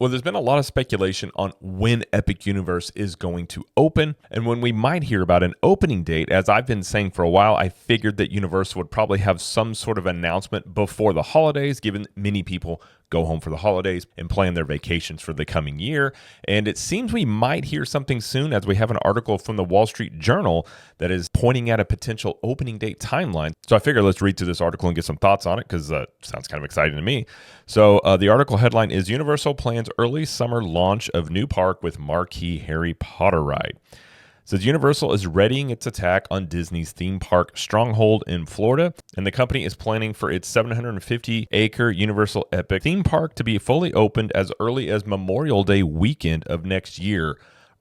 Well, there's been a lot of speculation on when Epic Universe is going to open and when we might hear about an opening date. As I've been saying for a while, I figured that Universal would probably have some sort of announcement before the holidays, given many people go home for the holidays and plan their vacations for the coming year. And it seems we might hear something soon, as we have an article from the Wall Street Journal that is pointing at a potential opening date timeline. So I figured let's read through this article and get some thoughts on it, because it sounds kind of exciting to me. So the article headline is Universal plans early summer launch of new park with marquee Harry Potter ride. It says Universal is readying its attack on Disney's theme park stronghold in Florida, and the company is planning for its 750-acre Universal Epic theme park to be fully opened as early as Memorial Day weekend of next year,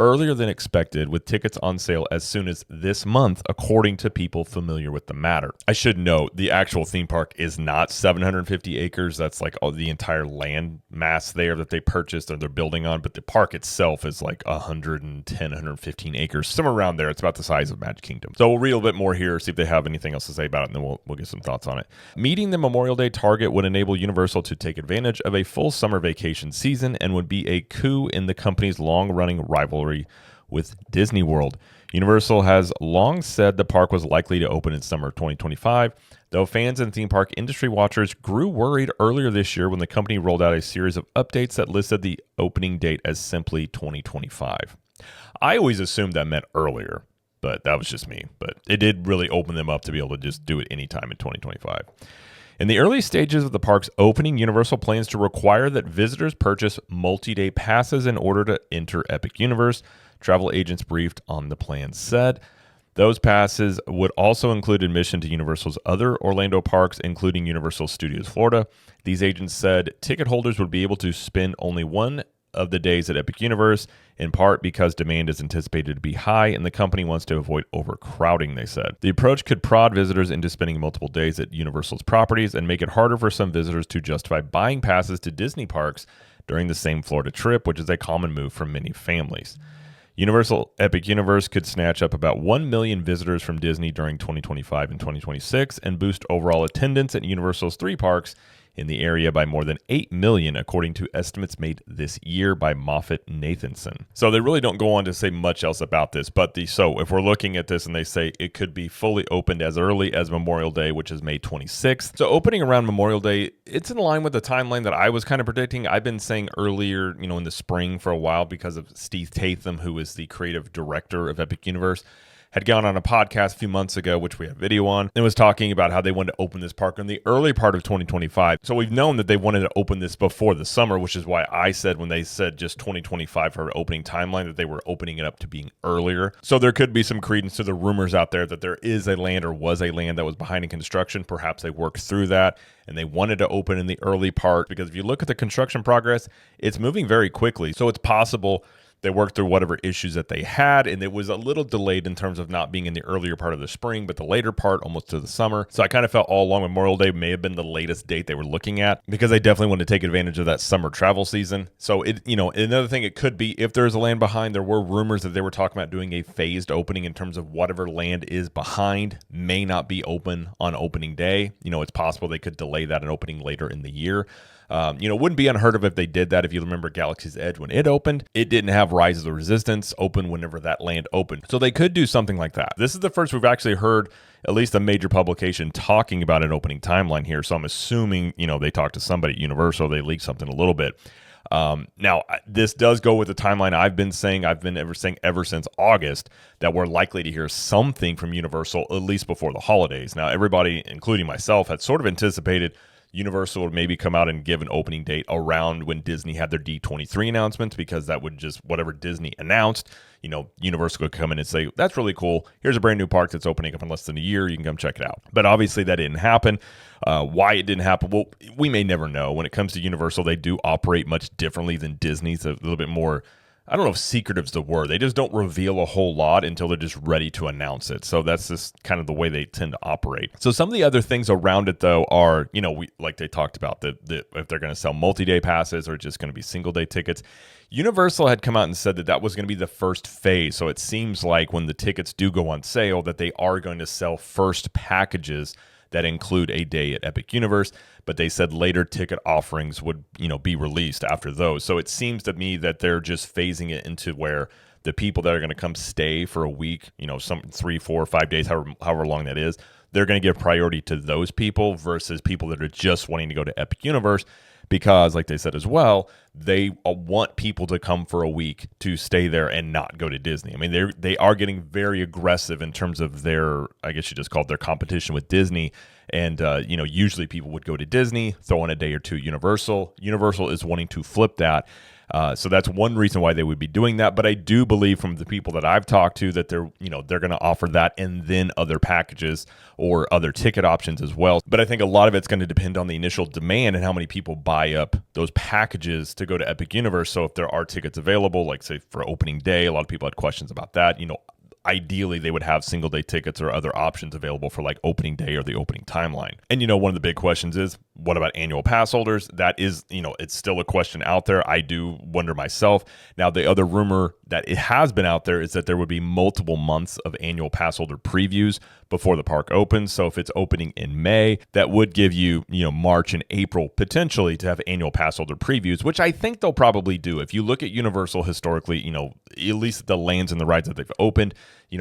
earlier than expected, with tickets on sale as soon as this month, according to people familiar with the matter. I should note, the actual theme park is not 750 acres. That's like all the entire land mass there that they purchased or they're building on, but the park itself is like 110, 115 acres, somewhere around there. It's about the size of Magic Kingdom. So we'll read a little bit more here, see if they have anything else to say about it, and then we'll get some thoughts on it. Meeting the Memorial Day target would enable Universal to take advantage of a full summer vacation season and would be a coup in the company's long-running rivalry with Disney World. Universal has long said the park was likely to open in summer of 2025, though fans and theme park industry watchers grew worried earlier this year when the company rolled out a series of updates that listed the opening date as simply 2025. I always assumed that meant earlier, but that was just me. But it did really open them up to be able to just do it anytime in 2025. In the early stages of the park's opening, Universal plans to require that visitors purchase multi-day passes in order to enter Epic Universe. Travel agents briefed on the plan said those passes would also include admission to Universal's other Orlando parks, including Universal Studios Florida. These agents said ticket holders would be able to spend only one of the days at Epic Universe, in part because demand is anticipated to be high and the company wants to avoid overcrowding, they said. The approach could prod visitors into spending multiple days at Universal's properties and make it harder for some visitors to justify buying passes to Disney parks during the same Florida trip, which is a common move for many families. Universal Epic Universe could snatch up about 1 million visitors from Disney during 2025 and 2026 and boost overall attendance at Universal's 3 parks in the area by more than 8 million, according to estimates made this year by MoffettNathanson. So they really don't go on to say much else about this, but so if we're looking at this and they say it could be fully opened as early as Memorial Day, which is May 26th. So opening around Memorial Day, it's in line with the timeline that I was kind of predicting. I've been saying earlier, in the spring for a while, because of Steve Tatham, who is the creative director of Epic Universe, had gone on a podcast a few months ago, which we have video on, and was talking about how they wanted to open this park in the early part of 2025. So we've known that they wanted to open this before the summer, which is why I said when they said just 2025 for opening timeline, that they were opening it up to being earlier. So there could be some credence to the rumors out there that there is a land or was a land that was behind in construction. Perhaps they worked through that and they wanted to open in the early part, because if you look at the construction progress, it's moving very quickly. So it's possible they worked through whatever issues that they had, and it was a little delayed in terms of not being in the earlier part of the spring, but the later part, almost to the summer. So I kind of felt all along Memorial Day may have been the latest date they were looking at, because they definitely wanted to take advantage of that summer travel season. So another thing it could be, if there's a land behind, there were rumors that they were talking about doing a phased opening in terms of whatever land is behind may not be open on opening day. It's possible they could delay that and opening later in the year. It wouldn't be unheard of if they did that. If you remember Galaxy's Edge, when it opened, it didn't have Rise of the Resistance open whenever that land opened. So they could do something like that. This is the first we've actually heard at least a major publication talking about an opening timeline here. So I'm assuming, they talked to somebody at Universal, they leaked something a little bit. Now, this does go with the timeline I've been saying ever since August, that we're likely to hear something from Universal at least before the holidays. Now, everybody, including myself, had sort of anticipated Universal would maybe come out and give an opening date around when Disney had their D23 announcements, because that would just, whatever Disney announced, Universal would come in and say, that's really cool. Here's a brand new park that's opening up in less than a year. You can come check it out. But obviously that didn't happen. Why it didn't happen, well, we may never know. When it comes to Universal, they do operate much differently than Disney. It's a little bit more, I don't know if secretive is the word. They just don't reveal a whole lot until they're just ready to announce it. So that's just kind of the way they tend to operate. So some of the other things around it, though, are, like they talked about, if they're going to sell multi-day passes or just going to be single-day tickets. Universal had come out and said that was going to be the first phase. So it seems like when the tickets do go on sale, that they are going to sell first packages that include a day at Epic Universe, but they said later ticket offerings would, be released after those. So it seems to me that they're just phasing it into where the people that are going to come stay for a week, some 3, 4, 5 days, however long that is, they're going to give priority to those people versus people that are just wanting to go to Epic Universe because, like they said as well, they want people to come for a week to stay there and not go to Disney. I mean, they are getting very aggressive in terms of their, I guess you just call it their competition with Disney. And, usually people would go to Disney, throw in a day or two Universal. Universal is wanting to flip that. So that's one reason why they would be doing that. But I do believe from the people that I've talked to that they're going to offer that and then other packages or other ticket options as well. But I think a lot of it's going to depend on the initial demand and how many people buy up those packages to go to Epic Universe. So if there are tickets available, like say for opening day, a lot of people had questions about that. Ideally, they would have single day tickets or other options available for like opening day or the opening timeline. And, one of the big questions is, what about annual pass holders? That is, it's still a question out there. I do wonder myself. Now, the other rumor that it has been out there is that there would be multiple months of annual pass holder previews before the park opens. So if it's opening in May, that would give you, March and April potentially to have annual pass holder previews, which I think they'll probably do. If you look at Universal historically, at least the lands and the rides that they've opened,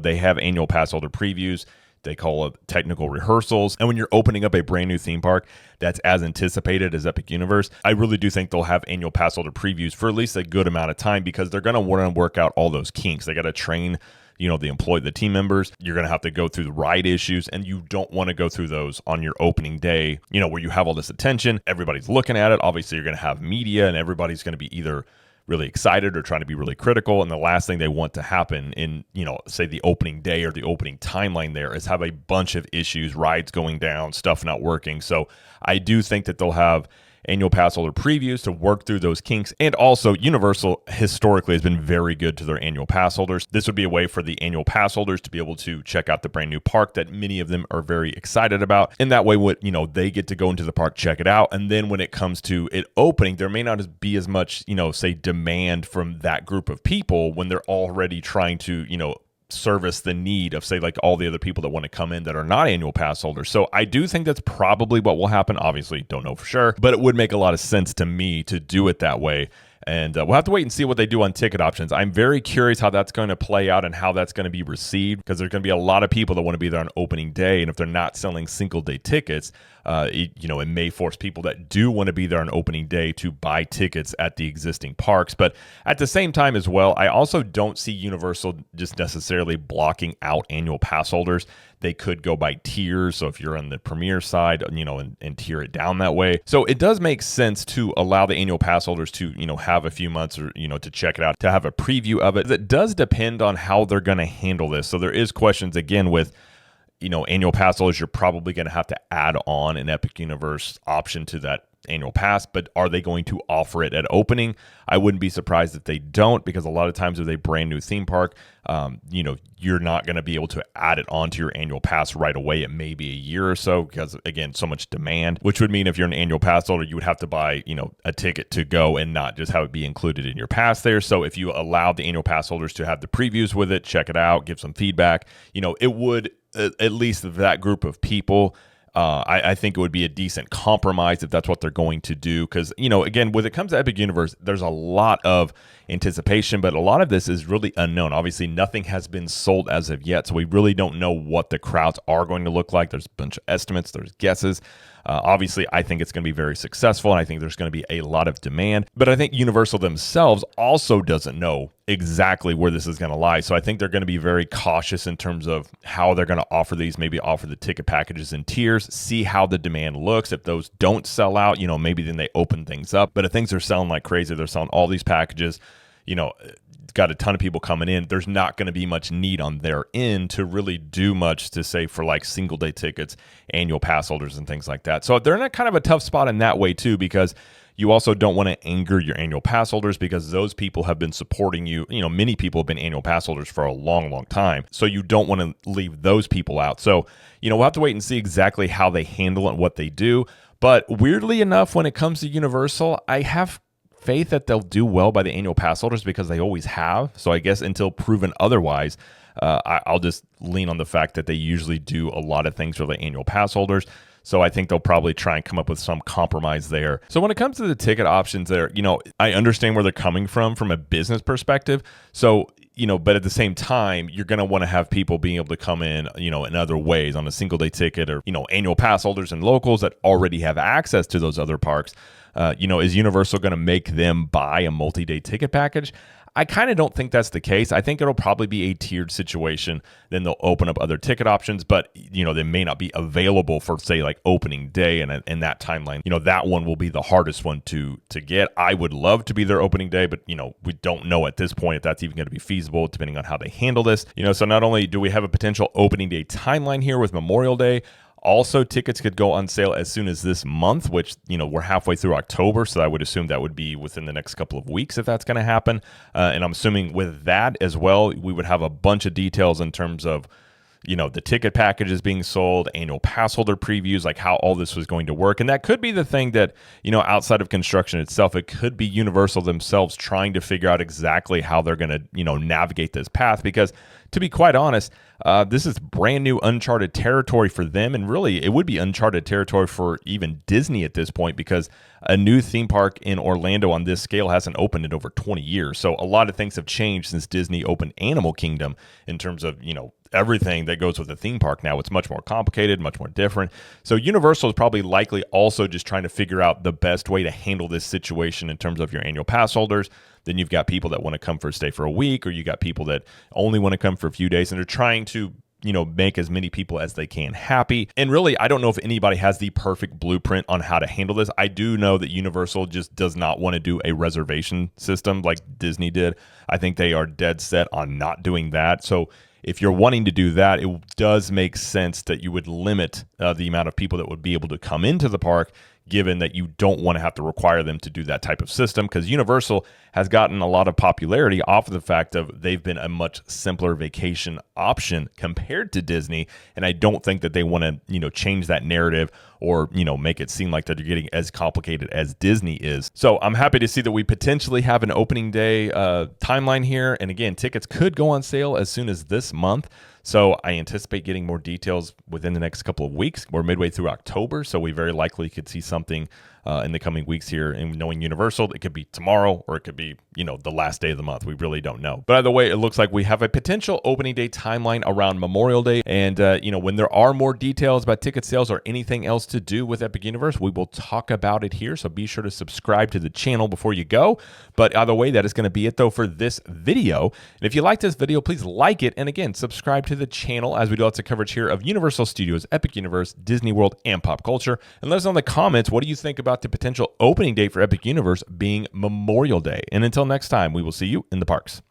they have annual pass holder previews. They call it technical rehearsals. And when you're opening up a brand new theme park that's as anticipated as Epic Universe, I really do think they'll have annual pass holder previews for at least a good amount of time because they're going to want to work out all those kinks. They got to train, the team members. You're going to have to go through the ride issues, and you don't want to go through those on your opening day, where you have all this attention. Everybody's looking at it. Obviously, you're going to have media, and everybody's going to be either really excited or trying to be really critical. And the last thing they want to happen in, say the opening day or the opening timeline there is have a bunch of issues, rides going down, stuff not working. So I do think that they'll have annual pass holder previews to work through those kinks. And also, Universal historically has been very good to their annual pass holders. This would be a way for the annual pass holders to be able to check out the brand new park that many of them are very excited about. And that way, they get to go into the park, check it out. And then when it comes to it opening, there may not be as much, say, demand from that group of people when they're already trying to, service the need of, say, like all the other people that want to come in that are not annual pass holders. So I do think that's probably what will happen. Obviously, don't know for sure, but it would make a lot of sense to me to do it that way. And we'll have to wait and see what they do on ticket options. I'm very curious how that's going to play out and how that's going to be received, because there's going to be a lot of people that want to be there on opening day. And if they're not selling single day tickets, it may force people that do want to be there on opening day to buy tickets at the existing parks. But at the same time as well, I also don't see Universal just necessarily blocking out annual pass holders. They could go by tiers. So if you're on the premier side, and tier it down that way. So it does make sense to allow the annual pass holders to, have a few months or, to check it out, to have a preview of it. It does depend on how they're going to handle this. So there is questions again with, annual pass holders. You're probably going to have to add on an Epic Universe option to that annual pass, but are they going to offer it at opening? I wouldn't be surprised if they don't, because a lot of times with a brand new theme park, you're not going to be able to add it onto your annual pass right away. It may be a year or so because, again, so much demand, which would mean if you're an annual pass holder, you would have to buy, a ticket to go and not just have it be included in your pass there. So if you allow the annual pass holders to have the previews with it, check it out, give some feedback, it would, at least that group of people, I think it would be a decent compromise if that's what they're going to do. Because, again, when it comes to Epic Universe, there's a lot of anticipation, but a lot of this is really unknown. Obviously, nothing has been sold as of yet, so we really don't know what the crowds are going to look like. There's a bunch of estimates, there's guesses. Obviously, I think it's going to be very successful, and I think there's going to be a lot of demand. But I think Universal themselves also doesn't know exactly where this is going to lie. So I think they're going to be very cautious in terms of how they're going to offer these, maybe offer the ticket packages in tiers, see how the demand looks. If those don't sell out, maybe then they open things up. But if things are selling like crazy, they're selling all these packages, got a ton of people coming in, there's not going to be much need on their end to really do much to say for like single day tickets, annual pass holders and things like that. So they're in a kind of a tough spot in that way too, because you also don't want to anger your annual pass holders, because those people have been supporting you. Many people have been annual pass holders for a long, long time. So you don't want to leave those people out. So, we'll have to wait and see exactly how they handle it and what they do. But weirdly enough, when it comes to Universal, I have faith that they'll do well by the annual pass holders because they always have. So I guess until proven otherwise, I'll just lean on the fact that they usually do a lot of things for the annual pass holders. So I think they'll probably try and come up with some compromise there. So when it comes to the ticket options there, I understand where they're coming from a business perspective. So, but at the same time, you're going to want to have people being able to come in, in other ways on a single day ticket or, annual pass holders and locals that already have access to those other parks. Is Universal going to make them buy a multi-day ticket package? I kind of don't think that's the case. I think it'll probably be a tiered situation. Then they'll open up other ticket options, but they may not be available for, say, like opening day and that timeline. That one will be the hardest one to get. I would love to be their opening day, but we don't know at this point if that's even going to be feasible, depending on how they handle this. So not only do we have a potential opening day timeline here with Memorial Day, also, tickets could go on sale as soon as this month, which, we're halfway through October, so I would assume that would be within the next couple of weeks if that's going to happen. And I'm assuming with that as well, we would have a bunch of details in terms of, the ticket packages being sold, annual pass holder previews, like how all this was going to work. And that could be the thing that, outside of construction itself, it could be Universal themselves trying to figure out exactly how they're going to, navigate this path. Because to be quite honest, this is brand new uncharted territory for them. And really, it would be uncharted territory for even Disney at this point, because a new theme park in Orlando on this scale hasn't opened in over 20 years. So a lot of things have changed since Disney opened Animal Kingdom in terms of, everything that goes with the theme park now. It's much more complicated, much more different. So Universal is probably likely also just trying to figure out the best way to handle this situation in terms of your annual pass holders. Then you've got people that want to come for a stay for a week, or you got people that only want to come for a few days, and they're trying to make as many people as they can happy. And really, I don't know if anybody has the perfect blueprint on how to handle this. I do know that Universal just does not want to do a reservation system like Disney did. I think they are dead set on not doing that. So if you're wanting to do that, it does make sense that you would limit the amount of people that would be able to come into the park, given that you don't want to have to require them to do that type of system, because Universal has gotten a lot of popularity off of the fact of they've been a much simpler vacation option compared to Disney. And I don't think that they want to, change that narrative or, make it seem like that you're getting as complicated as Disney is. So I'm happy to see that we potentially have an opening day timeline here. And again, tickets could go on sale as soon as this month. So I anticipate getting more details within the next couple of weeks. We're midway through October, so we very likely could see something in the coming weeks here. And knowing Universal, it could be tomorrow or it could be, the last day of the month. We really don't know. But either way, it looks like we have a potential opening day timeline around Memorial Day. And, when there are more details about ticket sales or anything else to do with Epic Universe, we will talk about it here. So be sure to subscribe to the channel before you go. But either way, that is going to be it though for this video. And if you like this video, please like it. And again, subscribe to the channel as we do lots of coverage here of Universal Studios, Epic Universe, Disney World, and pop culture. And let us know in the comments, what do you think about the potential opening date for Epic Universe being Memorial Day? And until next time, we will see you in the parks.